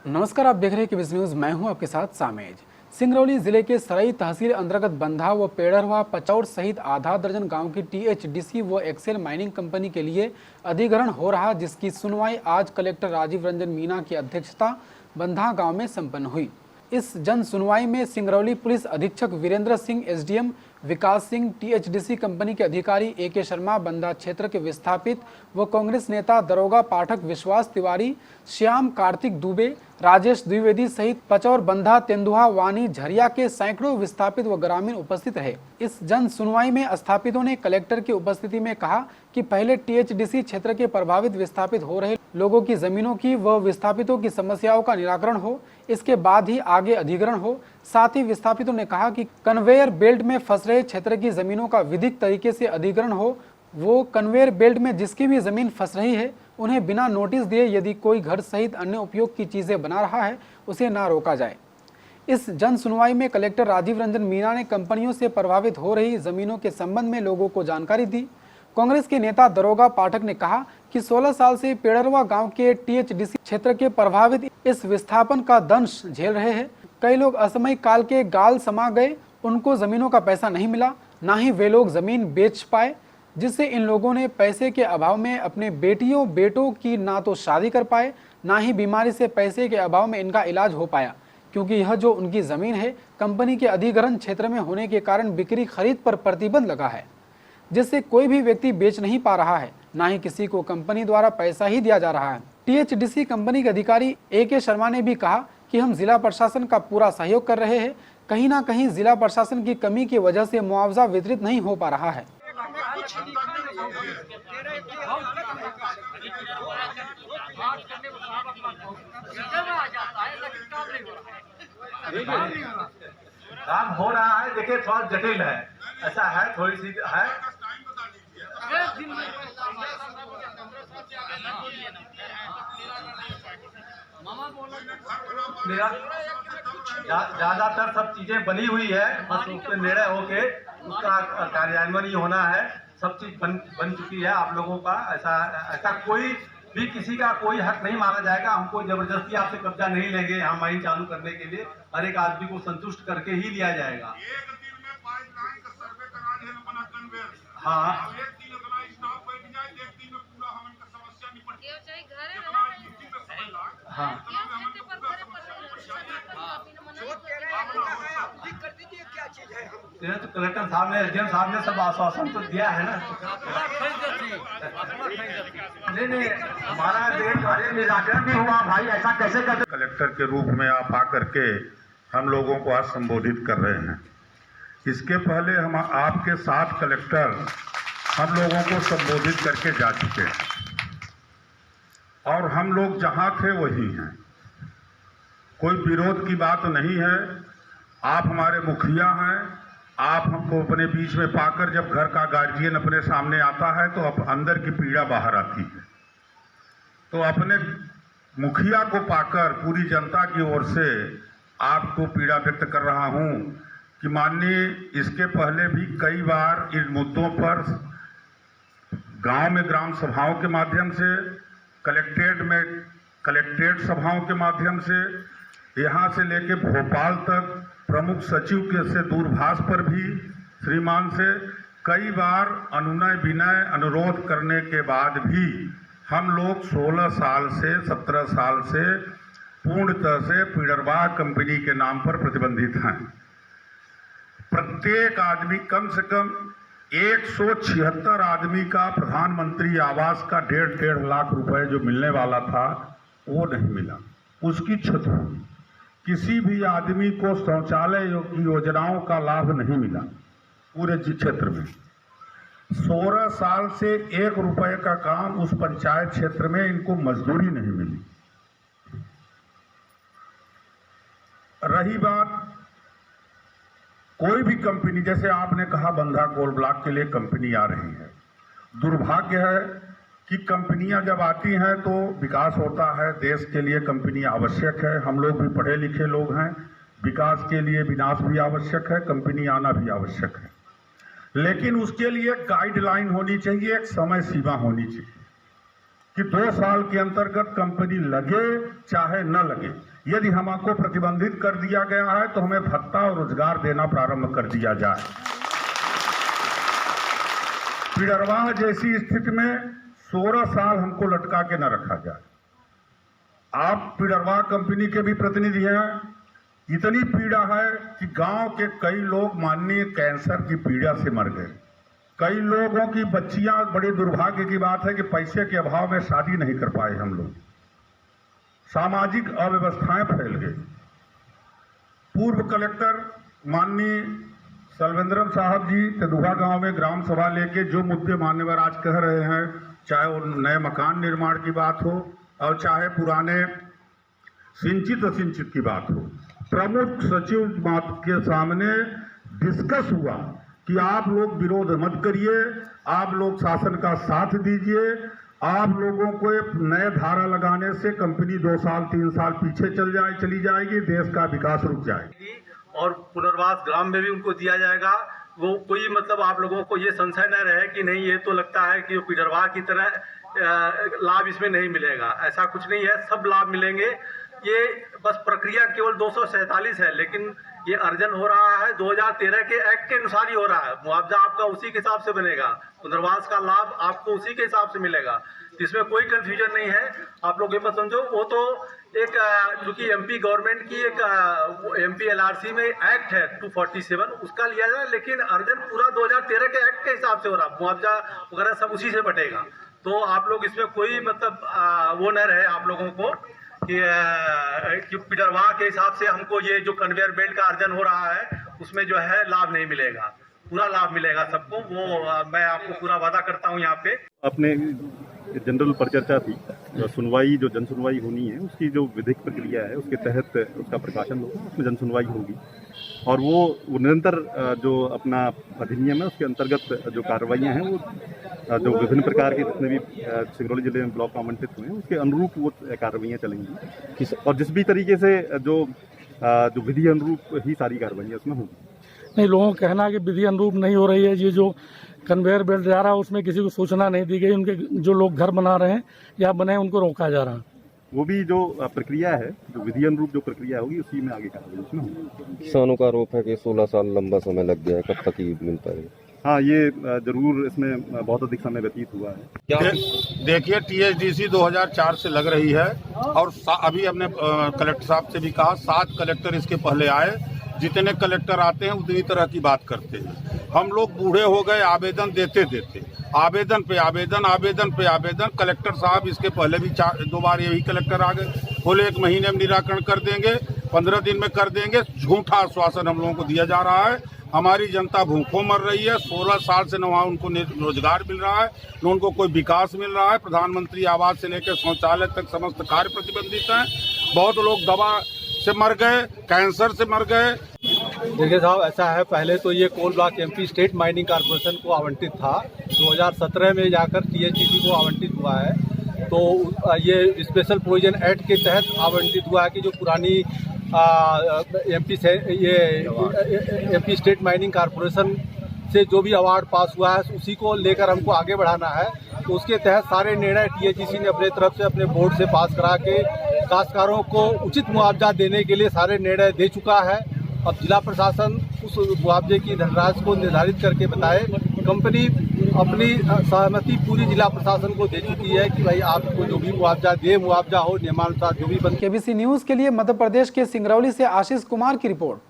नमस्कार, आप देख रहे हैं केबीसी न्यूज। मैं हूं आपके साथ सामेज। सिंगरौली जिले के सराई तहसील अंतर्गत बंधा व पेड़रवा पचौर सहित आधा दर्जन गांव की टीएचडीसी व एक्सेल माइनिंग कंपनी के लिए अधिग्रहण हो रहा, जिसकी सुनवाई आज कलेक्टर राजीव रंजन मीणा की अध्यक्षता बंधा गांव में संपन्न हुई। इस जन सुनवाई में सिंगरौली पुलिस अधीक्षक वीरेंद्र सिंह, एसडीएम विकास सिंह, टीएचडीसी कंपनी के अधिकारी AK शर्मा, बंधा क्षेत्र के विस्थापित व कांग्रेस नेता दरोगा पाठक विश्वास तिवारी, श्याम कार्तिक दुबे, राजेश द्विवेदी सहित पचौर, बंधा, तेंदुआ, वानी, झरिया के सैकड़ों विस्थापित व ग्रामीण उपस्थित रहे। इस जन सुनवाई में स्थापितों ने कलेक्टर की उपस्थिति में कहा कि पहले टीएचडीसी क्षेत्र के प्रभावित विस्थापित हो रहे लोगों की जमीनों की व विस्थापितों की समस्याओं का निराकरण हो, इसके बाद ही आगे अधिग्रहण हो। साथ ही विस्थापितों ने कहा कि कन्वेयर बेल्ट में फंस रहे क्षेत्र की जमीनों का विधिक तरीके से अधिग्रहण हो। वो कन्वेयर बेल्ट में जिसकी भी जमीन फंस रही है, उन्हें बिना नोटिस दिए यदि कोई घर सहित अन्य उपयोग की चीजें बना रहा है, उसे ना रोका जाए। इस जन सुनवाई में कलेक्टर राजीव रंजन मीणा ने कंपनियों से प्रभावित हो रही जमीनों के संबंध में लोगों को जानकारी दी। कांग्रेस के नेता दरोगा पाठक ने कहा कि 16 साल से पेड़रवा गांव के टीएचडीसी क्षेत्र के प्रभावित इस विस्थापन का दंश झेल रहे हैं। कई लोग असमय काल के गाल समा गए, उनको जमीनों का पैसा नहीं मिला, ना ही वे लोग जमीन बेच पाए, जिससे इन लोगों ने पैसे के अभाव में अपने बेटियों बेटों की ना तो शादी कर पाए, ना ही बीमारी से पैसे के अभाव में इनका इलाज हो पाया, क्योंकि यह जो उनकी जमीन है कंपनी के अधिग्रहण क्षेत्र में होने के कारण बिक्री खरीद पर प्रतिबंध लगा है, जिससे कोई भी व्यक्ति बेच नहीं पा रहा है, ना ही किसी को कंपनी द्वारा पैसा ही दिया जा रहा है। टीएचडीसी कंपनी के अधिकारी AK शर्मा ने भी कहा कि हम जिला प्रशासन का पूरा सहयोग कर रहे हैं, कहीं ना कहीं जिला प्रशासन की कमी की वजह से मुआवजा वितरित नहीं हो पा रहा है। काम हो रहा है, देखिए थोड़ा जटिल है, ऐसा है, थोड़ी सी है। ज्यादातर सब चीजें बनी हुई है, बस उस पर निर्णय होके उसका कार्यान्वयन ही होना है। सब चीज बन चुकी है आप लोगों का। ऐसा कोई भी किसी का कोई हक नहीं माना जाएगा। हम कोई जबरदस्ती आपसे कब्जा नहीं लेंगे यहाँ माइन चालू करने के लिए। हर एक आदमी को संतुष्ट करके ही लिया जाएगा। हाँ, हाँ, तो कलेक्टर साहब ने, एसडीएम साहब ने सब आश्वासन तो दिया है ना। नहीं, हमारा निराकरण भी हुआ भाई, ऐसा कैसे करते। कलेक्टर के रूप में आप आकर के हम लोगों को आज संबोधित कर रहे हैं। इसके पहले हम आपके 7 कलेक्टर हम लोगों को संबोधित करके जा चुके हैं और हम लोग जहां थे वही हैं। कोई विरोध की बात नहीं है। आप हमारे मुखिया हैं। आप हमको अपने बीच में पाकर जब घर का गार्जियन अपने सामने आता है तो अंदर की पीड़ा बाहर आती है। तो अपने मुखिया को पाकर पूरी जनता की ओर से आपको पीड़ा व्यक्त कर रहा हूं कि माननीय, इसके पहले भी कई बार इन मुद्दों पर गांव में ग्राम सभाओं के माध्यम से, कलेक्ट्रेट में कलेक्ट्रेट सभाओं के माध्यम से, यहाँ से लेके भोपाल तक प्रमुख सचिव के से दूरभाष पर भी श्रीमान से कई बार अनुनय विनय अनुरोध करने के बाद भी हम लोग 16 साल से 17 साल से पूर्णतः से पेड़रवा कंपनी के नाम पर प्रतिबंधित हैं। प्रत्येक आदमी, कम से कम 176 आदमी का प्रधानमंत्री आवास का 1.5 लाख रुपए जो मिलने वाला था वो नहीं मिला, उसकी क्षति हुई। किसी भी आदमी को शौचालय की योजनाओं का लाभ नहीं मिला पूरे क्षेत्र में। 16 साल से 1 रुपए का काम उस पंचायत क्षेत्र में इनको मजदूरी नहीं मिली। रही बात कोई भी कंपनी, जैसे आपने कहा बंधा कोल ब्लॉक के लिए कंपनी आ रही है। दुर्भाग्य है कि कंपनियां जब आती हैं तो विकास होता है, देश के लिए कंपनी आवश्यक है। हम लोग भी पढ़े लिखे लोग हैं, विकास के लिए विनाश भी आवश्यक है, कंपनी आना भी आवश्यक है। लेकिन उसके लिए गाइडलाइन होनी चाहिए, एक समय सीमा होनी चाहिए कि 2 साल के अंतर्गत कंपनी लगे चाहे न लगे। यदि हमको प्रतिबंधित कर दिया गया है तो हमें भत्ता और रोजगार देना प्रारंभ कर दिया जाए। पिडरवाह जैसी स्थिति में 16 साल हमको लटका के न रखा जाए। आप पिडरवाह कंपनी के भी प्रतिनिधि हैं। इतनी पीड़ा है कि गांव के कई लोग माननीय कैंसर की पीड़ा से मर गए। कई लोगों की बच्चियां, बड़े दुर्भाग्य की बात है कि पैसे के अभाव में शादी नहीं कर पाए हम लोग। सामाजिक अव्यवस्थाएं फैल गई। पूर्व कलेक्टर माननीय सलवेंद्रम साहब जी तेदुहा गांव में ग्राम सभा लेके जो मुद्दे मान्यवर आज कह रहे हैं, चाहे वो नए मकान निर्माण की बात हो और चाहे पुराने सिंचित असिंचित की बात हो, प्रमुख सचिव बात के सामने डिस्कस हुआ कि आप लोग विरोध मत करिए, आप लोग शासन का साथ दीजिए। आप लोगों को एक नए धारा लगाने से कंपनी 2 साल 3 साल पीछे चली जाएगी, देश का विकास रुक जाएगी। और पुनर्वास ग्राम में भी उनको दिया जाएगा। वो कोई मतलब आप लोगों को ये संशय न रहे कि नहीं, ये तो लगता है कि पिडरवाह की तरह लाभ इसमें नहीं मिलेगा। ऐसा कुछ नहीं है, सब लाभ मिलेंगे। ये बस प्रक्रिया केवल 247 है, लेकिन ये अर्जन हो रहा है 2013 के एक्ट के अनुसार ही हो रहा है। मुआवजा आपका उसी के हिसाब से बनेगा, पुनर्वास का लाभ आपको उसी के हिसाब से मिलेगा। इसमें कोई कंफ्यूजन नहीं है। आप लोग ये मत समझो, वो तो एक चूंकि एमपी गवर्नमेंट की एक एमपी एलआरसी में एक्ट है 247, उसका लिया जाए, लेकिन अर्जन पूरा 2013 के एक्ट के हिसाब से हो रहा, मुआवजा वगैरह सब उसी से बटेगा। तो आप लोग इसमें कोई मतलब वो न रहे आप लोगों को कि पिडरवाह के हिसाब से हमको ये जो कन्वेयर बेल्ट का अर्जन हो रहा है उसमें जो है लाभ नहीं मिलेगा। पूरा लाभ मिलेगा सबको, वो मैं आपको पूरा वादा करता हूँ। यहाँ पे अपने जनरल परिचर्चा थी, सुनवाई जो जन सुनवाई होनी है उसकी जो विधिक प्रक्रिया है उसके तहत उसका प्रकाशन होगा, उसमें जन सुनवाई होगी और वो निरंतर जो अपना अधिनियम है उसके अंतर्गत जो कार्रवाइयाँ हैं वो जो विभिन्न प्रकार के जितने भी सिंगरौली जिले में ब्लॉक आवंटित हुए हैं उसके अनुरूप वो कार्रवाइयाँ चलेंगी और जिस भी तरीके से जो विधि अनुरूप ही सारी कार्रवाइयाँ उसमें होंगी। नहीं, लोगों का कहना है कि विधि अनुरूप नहीं हो रही है। ये जो कन्वेयर बेल्ट जा रहा है उसमें किसी को सूचना नहीं दी गई, उनके जो लोग घर बना रहे हैं या बने उनको रोका जा रहा है। वो भी जो प्रक्रिया है, जो विधि अनुरूप जो प्रक्रिया होगी उसी में आगे कार्रवाई उसमें होगी। किसानों का आरोप है कि 16 साल लंबा समय लग गया है, कब तक ये मिल पाएगा? हाँ, ये जरूर इसमें बहुत अधिक समय व्यतीत हुआ है। देखिए, टीएचडीसी 2004 से लग रही है और अभी हमने कलेक्टर साहब से भी कहा, 7 कलेक्टर इसके पहले आए। जितने कलेक्टर आते हैं उतनी तरह की बात करते हैं। हम लोग बूढ़े हो गए आवेदन देते आवेदन पे आवेदन। कलेक्टर साहब इसके पहले भी 2 बार यही कलेक्टर आ गए, बोले 1 महीने में निराकरण कर देंगे, 15 दिन में कर देंगे। झूठा आश्वासन हम लोगों को दिया जा रहा है। हमारी जनता भूखों मर रही है। 16 साल से न वहाँ उनको रोजगार मिल रहा है, न उनको कोई विकास मिल रहा है। प्रधानमंत्री आवास से लेकर शौचालय तक समस्त कार्य प्रतिबंधित हैं। बहुत लोग दवा से मर गए, कैंसर से मर गए। देखिए साहब, ऐसा है, पहले तो ये coal block MP state mining corporation को आवंटित था। 2017 में जाकर टीएचडीसी को आवंटित हुआ है। तो ये स्पेशल प्रोविजन एक्ट के तहत आवंटित हुआ है कि जो पुरानी एमपी स्टेट माइनिंग कॉर्पोरेशन से जो भी अवार्ड पास हुआ है उसी को लेकर हमको आगे बढ़ाना है। तो उसके तहत सारे निर्णय टीएचडीसी ने अपने तरफ से अपने बोर्ड से पास करा के काश्तकारों को उचित मुआवजा देने के लिए सारे निर्णय दे चुका है। अब जिला प्रशासन उस मुआवजे की धनराशि को निर्धारित करके बताए। कंपनी अपनी सहमति पूरी जिला प्रशासन को दे चुकी है कि भाई आपको जो भी मुआवजा हो नियमानुसार जो भी बन। केबीसी न्यूज के लिए मध्य प्रदेश के सिंगरौली से आशीष कुमार की रिपोर्ट।